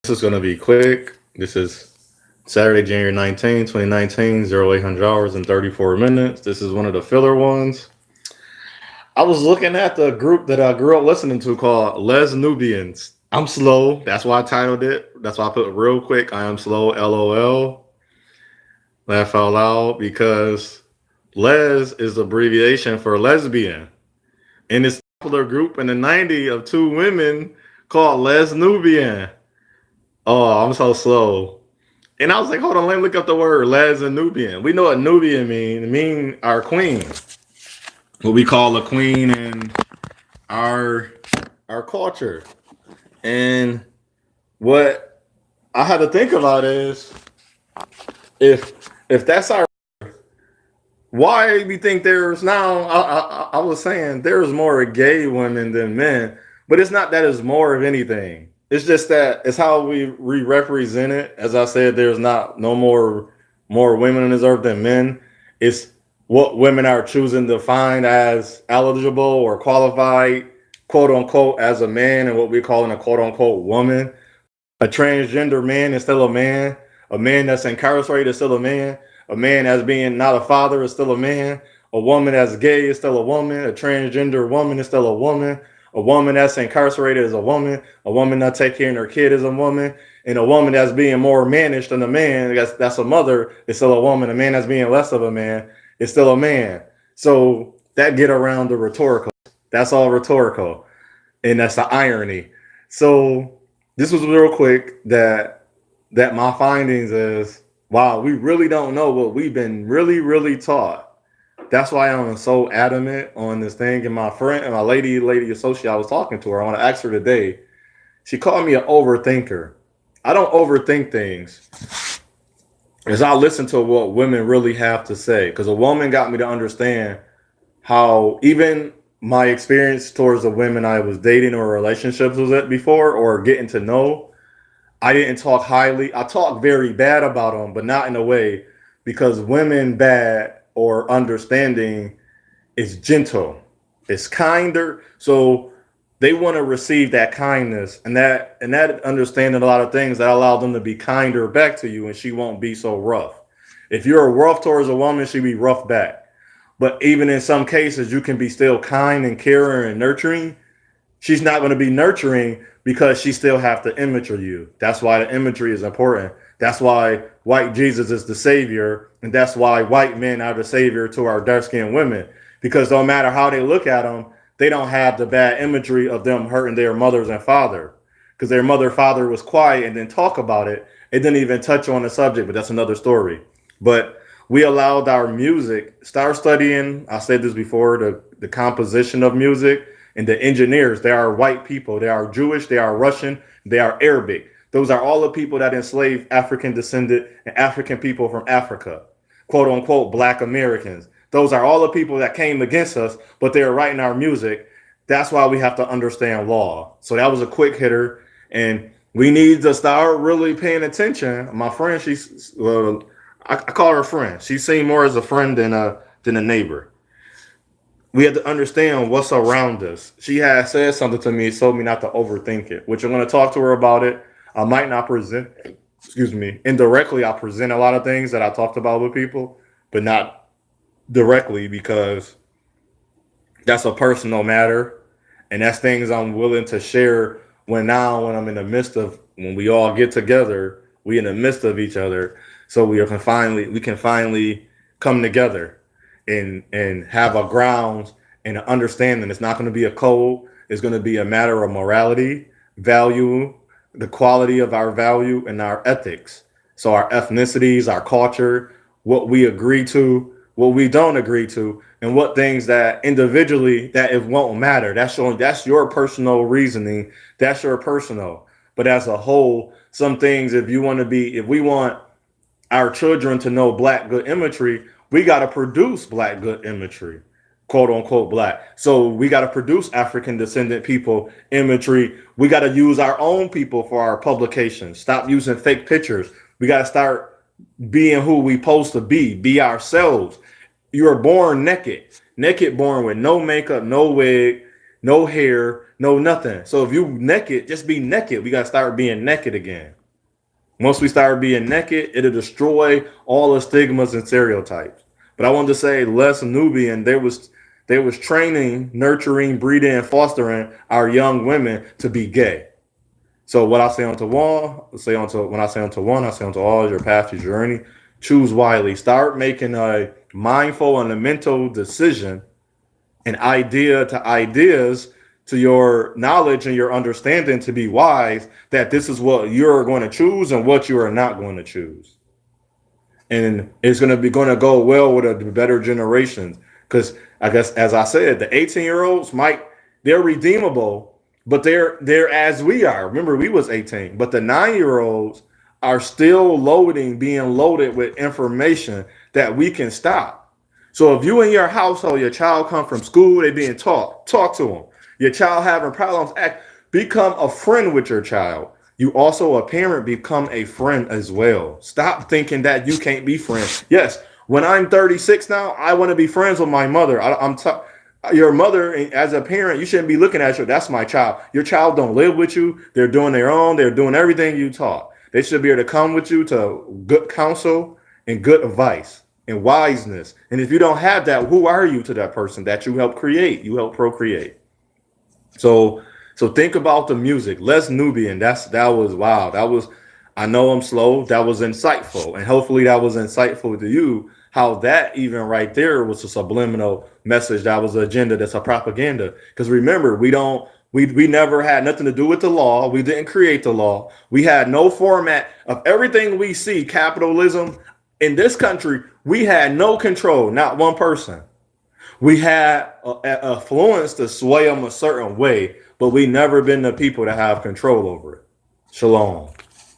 This is going to be quick. This is Saturday, January 19, 2019, 0800 hours and 34 minutes. This is one of the filler ones. I was looking at the group that I grew up listening to called Les Nubians. I'm slow. That's why I titled it. That's why I put real quick. I am slow. LOL. Laugh out loud because Les is abbreviation for lesbian. And it's a popular group in the 90s of two women called Les Nubian. Oh, I'm so slow. And I was like, hold on, let me look up the word Les and Nubian. We know what Nubian mean. It mean our queen. What we call a queen in our our culture. And what I had to think about is if that's our why we think there's now I was saying there's more gay women than men, but it's not that it's more of anything. It's just that it's how we represent it. As I said, there's not no more women on this earth than men. It's what women are choosing to find as eligible or qualified, quote unquote, as a man, and what we're calling a quote unquote woman. A transgender man is still a man. A man that's incarcerated is still a man. A man that's being not a father is still a man. A woman that's gay is still a woman. A transgender woman is still a woman. A woman that's incarcerated is a woman. A woman that take care of her kid is a woman. And a woman that's being more mannish than a man, that's a mother, is still a woman. A man that's being less of a man is still a man. So that get around the rhetorical. That's all rhetorical. And that's the irony. So this was real quick that my findings is wow, we really don't know what we've been really taught. That's why I'm so adamant on this thing. And my friend and my lady associate, I was talking to her. I want to ask her today. She called me an overthinker. I don't overthink things. As I listen to what women really have to say, because a woman got me to understand how even my experience towards the women I was dating or relationships with before or getting to know, I didn't talk highly. I talked very bad about them, but not in a way because women bad or understanding is gentle. It's kinder. So they want to receive that kindness and that understanding a lot of things that allow them to be kinder back to you and she won't be so rough. If you're rough towards a woman, she be rough back. But even in some cases, you can be still kind and caring and nurturing. She's not going to be nurturing because she still have to imagery you. That's why the imagery is important. That's why white Jesus is the savior, and that's why white men are the savior to our dark-skinned women. Because no matter how they look at them, they don't have the bad imagery of them hurting their mothers and father. Because their mother, father was quiet and didn't talk about it. It didn't even touch on the subject, but that's another story. But we allowed our music, start studying, I said this before, the composition of music and the engineers. They are white people. They are Jewish. They are Russian. They are Arabic. Those are all the people that enslaved African descended and African people from Africa, quote unquote, black Americans. Those are all the people that came against us, but they're writing our music. That's why we have to understand law. So that was a quick hitter. And we need to start really paying attention. My friend, I call her a friend. She's seen more as a friend than a neighbor. We have to understand what's around us. She has said something to me, told me not to overthink it, which I'm going to talk to her about it. I might not present, excuse me, indirectly. I present a lot of things that I talked about with people, but not directly because that's a personal matter. And that's things I'm willing to share when I'm in the midst of, when we all get together, we in the midst of each other. So we can finally come together and have a grounds and an understanding. It's not going to be a code. It's going to be a matter of morality, value, the quality of our value and our ethics. So our ethnicities, our culture, what we agree to, what we don't agree to, and what things that individually that it won't matter. That's your personal reasoning. That's your personal. But as a whole, some things if we want our children to know black good imagery, we got to produce black good imagery, quote unquote black. So we got to produce African descendant people imagery. We got to use our own people for our publications. Stop using fake pictures. We got to start being who we supposed to be ourselves. You are born naked born with no makeup, no wig, no hair, no nothing. So if you naked, just be naked. We gotta start being naked again. Once we start being naked, it'll destroy all the stigmas and stereotypes. But I wanted to say, Les Nubian, there was training, nurturing, breeding, and fostering our young women to be gay. So what I say unto one, say unto when I say unto one, I say unto all, your path, your journey. Choose wisely. Start making a mindful and a mental decision, an idea to ideas, to your knowledge and your understanding, to be wise, that this is what you're going to choose and what you are not going to choose. And it's going to go well with the better generations. Because I guess, as I said, the 18-year-olds they're redeemable, but they're as we are. Remember, we was 18, but the 9-year-olds are still being loaded with information that we can stop. So if you in your household, your child come from school, they being taught, talk to them. Your child having problems, become a friend with your child. You also, a parent, become a friend as well. Stop thinking that you can't be friends. Yes, when I'm 36 now, I want to be friends with my mother. Your mother, as a parent, you shouldn't be looking at you. That's my child. Your child don't live with you. They're doing their own. They're doing everything you taught. They should be able to come with you to good counsel and good advice and wiseness. And if you don't have that, who are you to that person that you help create? You help procreate. So think about the music. Les Nubian. That was wow. That was, I know I'm slow. That was insightful. And hopefully that was insightful to you. How that even right there was a subliminal message. That was an agenda. That's a propaganda. Because remember, we never had nothing to do with the law. We didn't create the law. We had no format of everything we see. Capitalism in this country, we had no control, not one person. We had influence to sway them a certain way, but we never been the people to have control over it. Shalom.